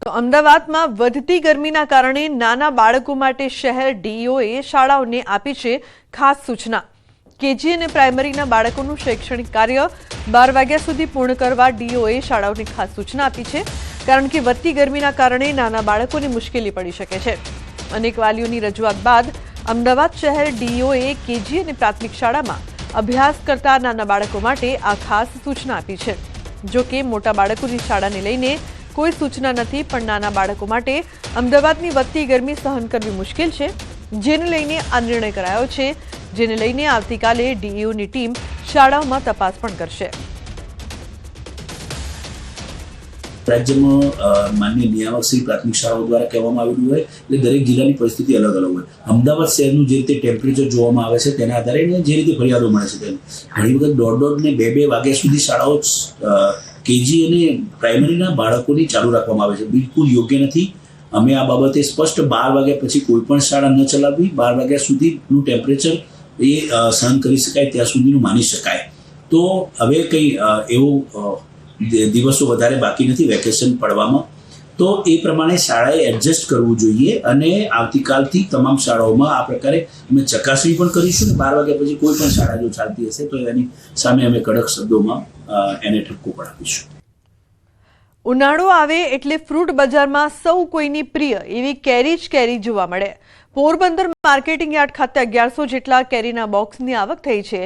અમદાવાદમાં વધતી ગરમીના કારણે નાના બાળકો માટે શહેર ડીઈઓએ શાળાઓને આપી છે ખાસ સૂચના। કેજી અને પ્રાઇમરીના બાળકોનું શૈક્ષણિક કાર્ય 12 વાગ્યા સુધી પૂર્ણ કરવા ડીઈઓએ શાળાઓને ખાસ સૂચના આપી છે, કારણ કે વધતી ગરમીના કારણે નાના બાળકોને મુશ્કેલી પડી શકે છે। અનેક વાલીઓની રજૂઆત બાદ અમદાવાદ શહેર ડીઈઓએ કેજી અને પ્રાથમિક શાળામાં અભ્યાસ કરતા નાના બાળકો માટે આ ખાસ સૂચના આપી છે। જો કે મોટા બાળકોની શાળાને લઈને કોઈ સૂચના નથી, પણ નાના બાળકો માટે અમદાવાદની વધતી ગરમી સહન કરવી મુશ્કેલ છે, જેને લઈને આ નિર્ણય કરાયો છે, જેને લઈને આવતીકાલે ડીઈઓની ટીમ શાળાઓમાં તપાસ પણ કરશે। રાજ્યમાં માન્ય નિયામક શ્રી પ્રાથમિક શાળાઓ દ્વારા કહેવામાં આવેલું હોય એટલે દરેક જિલ્લાની પરિસ્થિતિ અલગ અલગ હોય। અમદાવાદ શહેરનું જે રીતે ટેમ્પરેચર જોવામાં આવે છે તેના આધારે જે રીતે ફરિયાદો મળે છે તેની ઘણી વખત 1:30 ને 2 વાગ્યા સુધી શાળાઓ કેજી અને પ્રાઇમરીના બાળકોની ચાલુ રાખવામાં આવે છે। બિલકુલ યોગ્ય નથી। અમે આ બાબતે સ્પષ્ટ 12 વાગ્યા પછી કોઈ પણ શાળા ન ચલાવવી, 12 વાગ્યા સુધીનું ટેમ્પરેચર એ સહન કરી શકાય ત્યાં સુધીનું માની શકાય। તો હવે કંઈ એવું દિવસો વધારે બાકી નથી વેકેશન પડવામાં, તો એ પ્રમાણે શાળાએ એડજસ્ટ કરવું જોઈએ અને આવતીકાલથી તમામ શાળાઓમાં આ પ્રકારે અમે ચકાસણી પણ કરીશું। 12 વાગ્યા પછી કોઈ પણ શાળા જો ચાલતી હશે તો એની સામે અમે કડક શબ્દોમાં એને ઠપકો પણ આપીશું। ઉનાળો આવે એટલે ફ્રૂટ બજારમાં સૌ કોઈની પ્રિય એવી કેરી જ કેરી જોવા મળે। પોરબંદર માર્કેટિંગ યાર્ડ ખાતે 1100 જેટલા કેરીના બોક્સની આવક થઈ છે।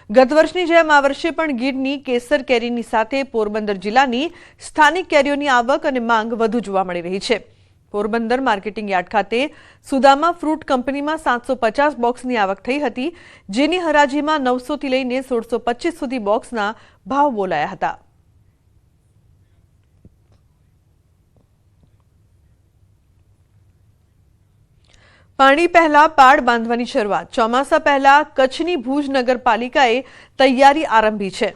ગત વર્ષની જેમ આ વર્ષે પણ ગીરની કેસર કેરીની સાથે પોરબંદર જિલ્લાની સ્થાનિક કેરીઓની આવક અને માંગ વધુ જોવા મળી રહી છે। પોરબંદર માર્કેટિંગ યાર્ડ ખાતે સુદામા ફ્રૂટ કંપનીમાં 750 બોક્સની આવક થઈ હતી, જેની હરાજીમાં 900 થી લઈને 1625 સુધી બોક્સના ભાવ બોલાયા હતા। પાણી પહેલા પાડ બાંધવાની શરૂઆત। ચોમાસા પહેલા કચ્છની ભુજ નગરપાલિકાએ તૈયારી આરંભી છે।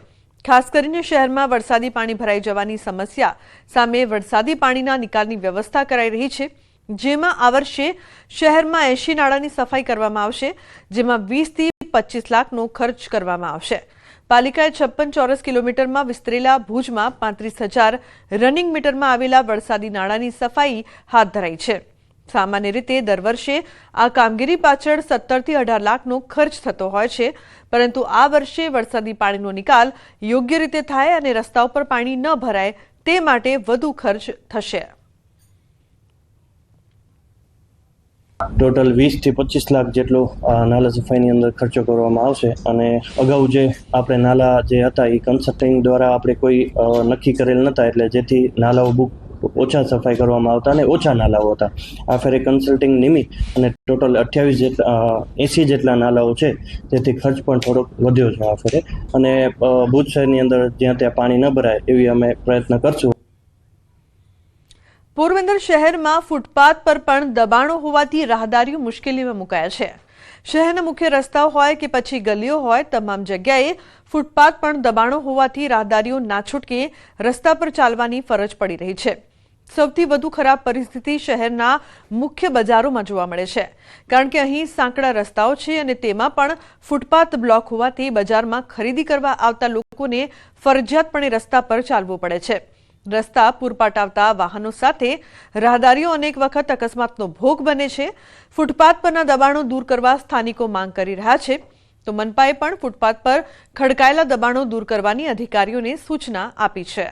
ખાસ કરીને શહેરમાં વરસાદી પાણી ભરાઈ જવાની સમસ્યા સામે વરસાદી પાણીના નિકાલની વ્યવસ્થા કરાઈ રહી છે, જેમાં આ વર્ષે શહેરમાં 80 નાળાની સફાઈ કરવામાં આવશે, જેમાં 20 થી 25 લાખનો ખર્ચ કરવામાં આવશે। પાલિકાએ 56 ચોરસ કિલોમીટરમાં વિસ્તરેલા ભુજમાં 35,000 રનિંગ મીટરમાં આવેલા વરસાદી નાળાની સફાઈ હાથ ધરાઈ છે। સામાન્ય રીતે દર વર્ષે આ કામગીરી પાછળ 17 થી 18 લાખનો ખર્ચ થતો હોય છે, પરંતુ આ વર્ષે વરસાદી પાણીનો નિકાલ યોગ્ય રીતે થાય અને રસ્તાઓ પર પાણી ન ભરાય તે માટે વધુ ખર્ચ થશે। ટોટલ 20 થી 25 લાખ જેટલો નાલા સફાઈની અંદર ખર્ચો કરવામાં આવશે અને અગાઉ જે આપણે નાલા જે હતા એ કન્સલ્ટિંગ દ્વારા આપણે કોઈ નક્કી કરેલ નહોતા, એટલે જેથી નાલાઓ ઓછા સફાઈ કરવામાં આવતા અને ઓછા નાલાઓ હતા। આ ફેરે કન્સલ્ટિંગ નિમી અને ટોટલ 80 જેટલા નાલાઓ છે, તેથી ખર્ચ પણ થોડોક વધ્યો છે આ ફેરે, અને ભુજ શહેરની અંદર જ્યાં ત્યાં પાણી ન ભરાય એવી અમે પ્રયત્ન કરશું। પોરબંદર શહેરમાં ફૂટપાથ પર પણ દબાણો હોવાથી રાહદારીઓ મુશ્કેલીમાં મુકાયા છે। શહેરના મુખ્ય રસ્તાઓ હોય કે પછી ગલીઓ હોય, તમામ જગ્યાએ ફૂટપાથ પણ દબાણો હોવાથી રાહદારીઓ ના છૂટકે રસ્તા પર ચાલવાની ફરજ પડી રહી છે। સૌથી વધુ ખરાબ પરિસ્થિતિ શહેરના મુખ્ય બજારોમાં જોવા મળે છે, કારણ કે અહીં સાંકડા રસ્તાઓ છે અને તેમાં પણ ફૂટપાથ બ્લોક હોવાથી બજારમાં ખરીદી કરવા આવતા લોકોને ફરજિયાતપણે રસ્તા પર ચાલવું પડે છે। રસ્તા પૂરપાટ આવતા વાહનો સાથે રાહદારીઓ અનેક વખત અકસ્માતનો ભોગ બને છે। ફૂટપાથ પરના દબાણો દૂર કરવા સ્થાનિકો માંગ કરી રહ્યા છે, તો મનપાએ પણ ફૂટપાથ પર ખડકાયેલા દબાણો દૂર કરવાની અધિકારીઓને સૂચના આપી છે।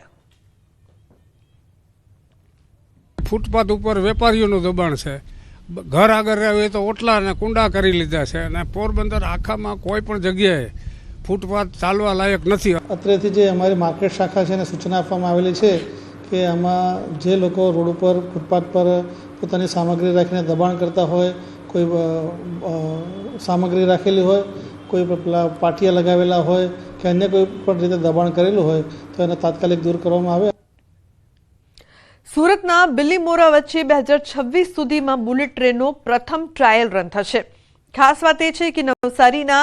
ફૂટપાથ ઉપર વેપારીઓનું દબાણ છે, ઘર આગળ રહે તો ઓટલા અને કુંડા કરી લીધા છે, અને પોરબંદર આખામાં કોઈ પણ જગ્યાએ ફૂટપાથ ચાલવા લાયક નથી। અત્રેથી જે અમારી માર્કેટ શાખા છે એને સૂચના આપવામાં આવેલી છે કે આમાં જે લોકો રોડ ઉપર ફૂટપાથ પર પોતાની સામગ્રી રાખીને દબાણ કરતા હોય, કોઈ સામગ્રી રાખેલી હોય, કોઈ પેલા પાટિયા લગાવેલા હોય કે અન્ય કોઈ પણ રીતે દબાણ કરેલું હોય તો એને તાત્કાલિક દૂર કરવામાં આવે। સુરતના બિલીમોરા વચ્ચે 2026 સુધીમાં બુલેટ ટ્રેનનો પ્રથમ ટ્રાયલ રન થશે। ખાસ વાત એ છે કે નવસારીના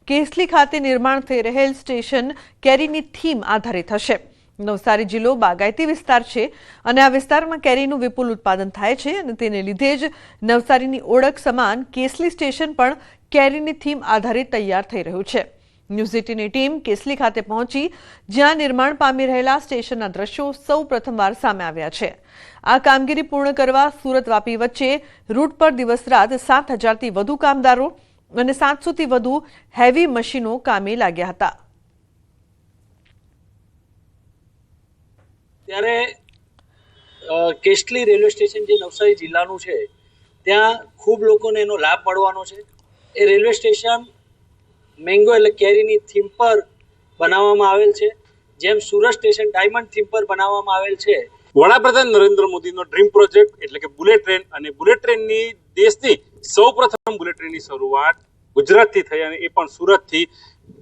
કેસલી ખાતે નિર્માણ થઈ રહેલ સ્ટેશન કેરીની થીમ આધારિત હશે। નવસારી જિલ્લો બાગાયતી વિસ્તાર છે અને આ વિસ્તારમાં કેરીનું વિપુલ ઉત્પાદન થાય છે, અને તેને લીધે જ નવસારીની ઓળખ સમાન કેસલી સ્ટેશન પણ કેરીની થીમ આધારિત તૈયાર થઈ રહ્યું છે। ન્યૂઝ 18ની ટીમ કેસલી ખાતે પહોંચી, જ્યાં નિર્માણ પામી રહેલા સ્ટેશનના દ્રશ્યો સૌ પ્રથમવાર સામે આવ્યા છે. આ કામગીરી પૂર્ણ કરવા સુરત વાપી વચ્ચે રૂટ પર દિવસ રાત 7,000થી વધુ કામદારો અને 700થી વધુ હેવી મશીનો કામે લાગ્યા હતા. ત્યારે કેસલી રેલવે સ્ટેશન જે નવસારી જિલ્લાનું છે ત્યાં ખૂબ લોકોને એનો લાભ મળવાનો છે. એ રેલવે સ્ટેશન મેંગો એટલે કેરીની થીમ પર બનાવવામાં આવેલ છે, જેમ સુરત સ્ટેશન ડાયમંડ થીમ પર બનાવવામાં આવેલ છે. વડાપ્રધાન નરેન્દ્ર મોદીનો ડ્રીમ પ્રોજેક્ટ એટલે કે બુલેટ ટ્રેન, અને બુલેટ ટ્રેનની દેશની સૌપ્રથમ બુલેટ ટ્રેનની શરૂઆત ગુજરાતથી થઈ અને એ પણ સુરતથી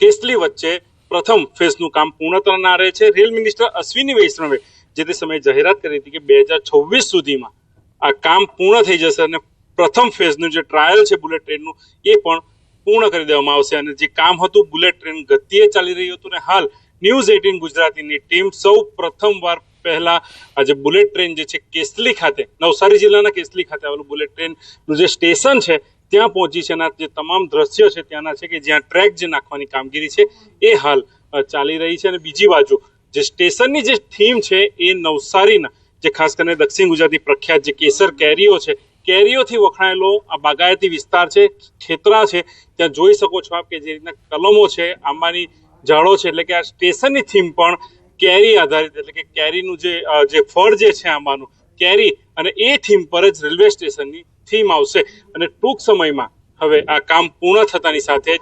કેસલી વચ્ચે પ્રથમ ફેઝનું કામ પૂર્ણ થનાર છે. રેલ મિનિસ્ટર અશ્વિની વૈષ્ણવે જે તે સમયે જાહેરાત કરી હતી કે 2026 સુધીમાં આ કામ પૂર્ણ થઈ જશે અને પ્રથમ ફેઝનું જે ટ્રાયલ છે બુલેટ ટ્રેનનું એ પણ પૂર્ણ કરી દેવામાં આવશે. અને જે કામ હતું બુલેટ ટ્રેન ગતિએ ચાલી રહ્યું હતું, અને હાલ ન્યૂઝ 18 ગુજરાતીની ટીમ સૌ પ્રથમવાર પહેલા આજે બુલેટ ટ્રેન જે છે કેસલી ખાતે, નવસારી જિલ્લાના કેસલી ખાતે આવેલું બુલેટ ટ્રેનનું જે સ્ટેશન છે ત્યાં પહોંચી છે. અને જે તમામ દ્રશ્યો છે ત્યાંના છે કે જ્યાં ટ્રેક જે નાખવાની કામગીરી છે એ હાલ ચાલી રહી છે. અને બીજી બાજુ જે સ્ટેશનની જે થીમ છે એ નવસારીના જે ખાસ કરીને દક્ષિણ ગુજરાતી પ્રખ્યાત જે કેસર કેરીઓ છે, કેરીઓથી વખણાયેલો આ બાગાયતી વિસ્તાર છે, ખેતરા છે, ત્યાં જોઈ શકો છો આપ કે જે રીતના કલમો છે, આંબાની ઝાડો છે, એટલે કે આ સ્ટેશનની થીમ પણ કેરી આધારિત, એટલે કે કેરીનું જે ફળ જે છે આંબાનું કેરી, અને એ થીમ પર જ રેલવે સ્ટેશનની થીમ આવશે. અને ટૂંક સમયમાં હવે આ કામ પૂર્ણ થતાની સાથે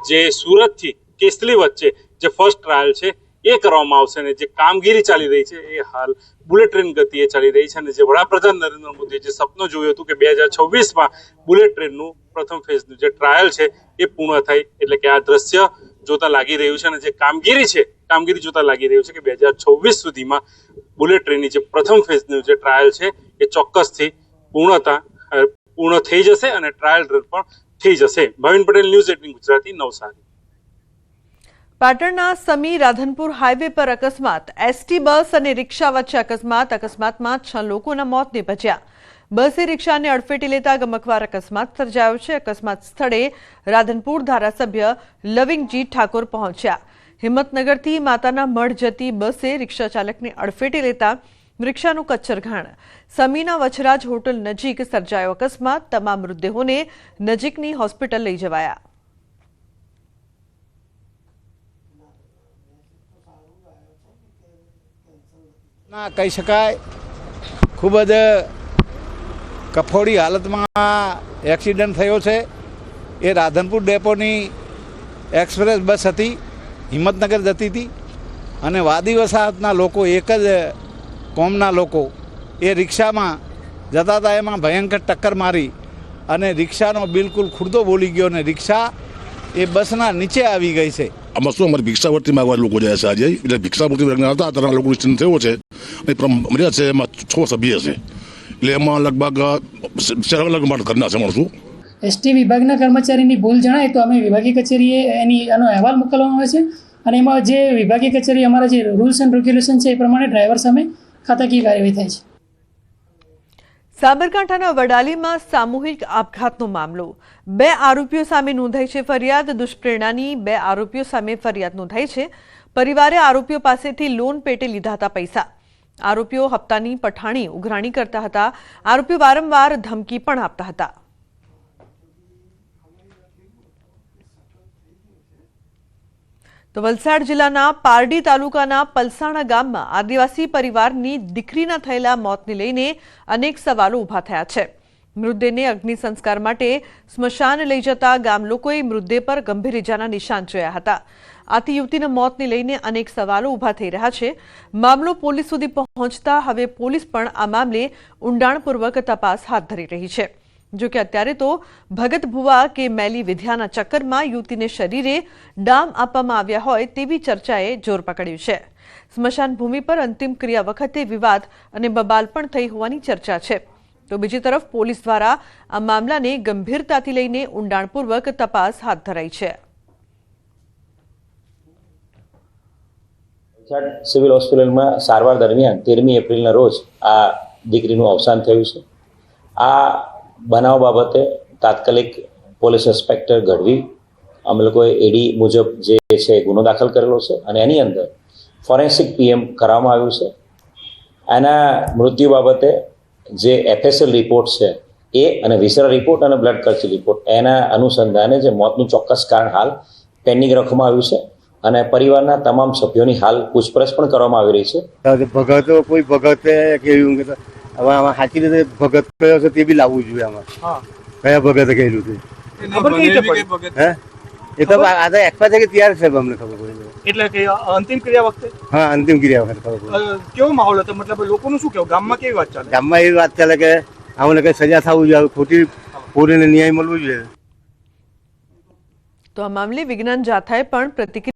જે સુરતથી કેસલી વચ્ચે જે ફર્સ્ટ ટ્રાયલ છે એ કરવામાં આવશે. અને જે કામગીરી ચાલી રહી છે એ હાલ બુલેટ ટ્રેન ગતિએ ચાલી રહી છે. અને જે વડાપ્રધાન નરેન્દ્ર મોદીએ જે સપનું જોયું હતું કે 2026માં બુલેટ ટ્રેનનું પ્રથમ ફેઝનું જે ટ્રાયલ છે એ પૂર્ણ થાય, એટલે કે આ દ્રશ્ય જોતા લાગી રહ્યું છે. અને જે કામગીરી જોતા લાગી રહ્યું છે કે 2026 સુધીમાં બુલેટ ટ્રેનની જે પ્રથમ ફેઝનું જે ટ્રાયલ છે એ ચોક્કસથી પૂર્ણ થઈ જશે અને ટ્રાયલ રન પણ થઈ જશે. ભાવિન પટેલ, ન્યૂઝ 18 ગુજરાતી, નવસારી. પાટણના સમી રાધનપુર હાઈવે પર અકસ્માત. એસટી બસ અને રિક્ષા વચ્ચે અકસ્માતમાં 6 લોકોના મોત નીપજ્યા. બસે રિક્ષાને અડફેટે લેતા ગમખ્વાર અકસ્માત સર્જાયો છે. અકસ્માત સ્થળે રાધનપુર ધારાસભ્ય લવિંગજી ઠાકોર પહોંચ્યા. હિંમતનગરથી માતાના મઢ જતી બસે રિક્ષા ચાલકને અડફેટે લેતા રિક્ષાનું કચ્છરઘાણ. સમીના વછરાજ હોટલ નજીક સર્જાયો અકસ્માત. તમામ મૃતદેહોને નજીકની હોસ્પિટલ લઈ જવાયા. ના કહી શકાય, ખૂબ જ કફોડી હાલતમાં એક્સિડન્ટ થયો છે. એ રાધનપુર ડેપોની એક્સપ્રેસ બસ હતી, હિંમતનગર જતી હતી, અને વાદી વસાહતના લોકો, એક જ કોમના લોકો એ રિક્ષામાં જતા હતા. એમાં ભયંકર ટક્કર મારી અને રિક્ષાનો બિલકુલ ખુરદો બોલી ગયો અને રિક્ષા એ બસના નીચે આવી ગઈ છે. આમાં શું અમારી ભિક્ષાવર્તી માંગવા લોકો જાય છે આજે, એટલે ભિક્ષાવર્તી હતા ત્રણ લોકો નિશ્ચિત થયો છે. મર્યા છે એમાં 6 સભ્ય છે, એટલે એમાં લગભગ અલગ માટે ઘરના છે માણસો. એસટી વિભાગના કર્મચારીની ભૂલ જણાય તો અમે વિભાગીય કચેરીએ એનો અહેવાલ મોકલવામાં આવે છે, અને એમાં જે વિભાગીય કચેરી અમારા જે રૂલ્સ એન્ડ રેગ્યુલેશન છે એ પ્રમાણે ડ્રાઈવર સામે ખાતાકીય કાર્યવાહી થાય છે. સાબરકાંઠાના વડાલીમાં સામૂહિક આપઘાતનો મામલો. 2 આરોપીઓ સામે નોંધાઈ છે ફરિયાદ. દુષ્પ્રેરણાની 2 આરોપીઓ સામે ફરિયાદ નોંધાઈ છે. પરિવારે આરોપીઓ પાસેથી લોન પેટે લીધા હતા પૈસા. આરોપીઓ હપ્તાની પઠાણી ઉઘરાણી કરતા હતા. આરોપીઓ વારંવાર ધમકી પણ આપતા હતા. તો વલસાડ જિલ્લાના પારડી તાલુકાના પલસાણા ગામમાં આદિવાસી પરિવારની દીકરીના થયેલા મોતને લઈને અનેક સવાલો ઊભા થયા છે. મૃતદેહને અગ્નિ સંસ્કાર માટે સ્મશાન લઈ જતા ગામ લોકોએ મૃતદેહ પર ગંભીર ઇજાના નિશાન જોયા હતા. આથી યુવતીના મોતને લઈને અનેક સવાલો ઊભા થઈ રહ્યા છે. મામલો પોલીસ સુધી પહોંચતા હવે પોલીસ પણ આ મામલે ઊંડાણપૂર્વક તપાસ હાથ ધરી રહી છે. જોકે અત્યારે તો ભગત ભુવા કે મેલી વિદ્યાના ચક્કરમાં યુવતીને શરીરે ડામ આપવામાં આવ્યા હોય તેવી ચર્ચાએ જોર પકડ્યું છે. સ્મશાન ભૂમિ પર અંતિમ ક્રિયા વખતે વિવાદ અને બબાલ પણ થઈ હોવાની ચર્ચા છે. તો બીજી તરફ પોલીસ દ્વારા આ મામલાને ગંભીરતાથી લઈને ઊંડાણપૂર્વક તપાસ હાથ ધરાઈ છે. સિવિલ હોસ્પિટલમાં સારવાર દરમિયાન 13મી એપ્રિલના રોજ આ દીકરીનું અવસાન થયું છે. આ બનાવ બાબતે તાત્કાલિક પોલીસ ઇન્સ્પેક્ટર ગઢવી અમે લોકોએ એડી મુજબ જે છે ગુનો દાખલ કરેલો છે અને એની અંદર ફોરેન્સિક પીએમ કરવામાં આવ્યું છે. એના મૃત્યુ બાબતે જે FSL રિપોર્ટ છે એ અને વિસરા રિપોર્ટ અને બ્લડ કલ્ચર રિપોર્ટ એના અનુસંધાને જે મોતનું ચોક્કસ કારણ હાલ પેન્ડિંગ રાખવામાં આવ્યું છે અને પરિવારના તમામ સભ્યોની હાલ પૂછપરછ પણ કરવામાં આવી રહી છે. ભગત કોઈ ભગતે કેવું કે હવે આમાં સાચી રીતે ભગત કયો છે તે બી લાવવું જોઈએ. આમાં કયા ભગતે કહેલું છે હે એ તો આ તો એક્સપાયર થઈ ગઈ ત્યારે સાહેબ અમને ખબર પડી. એટલે કે અંતિમ ક્રિયા વખતે હા અંતિમ ક્રિયા વખતે ખબર પડી. કેવો માહોલ હતો? મતલબ લોકોનું શું કહેવું? ગામમાં કેવી વાત ચાલે? ગામમાં એવી વાત ચાલે કે આમને કઈ સજા થવું જોઈએ, ખોટી પૂરીને ન્યાય મળવું જોઈએ. તો આ મામલે વિજ્ઞાન જાથાએ પણ પ્રતિક્રિયા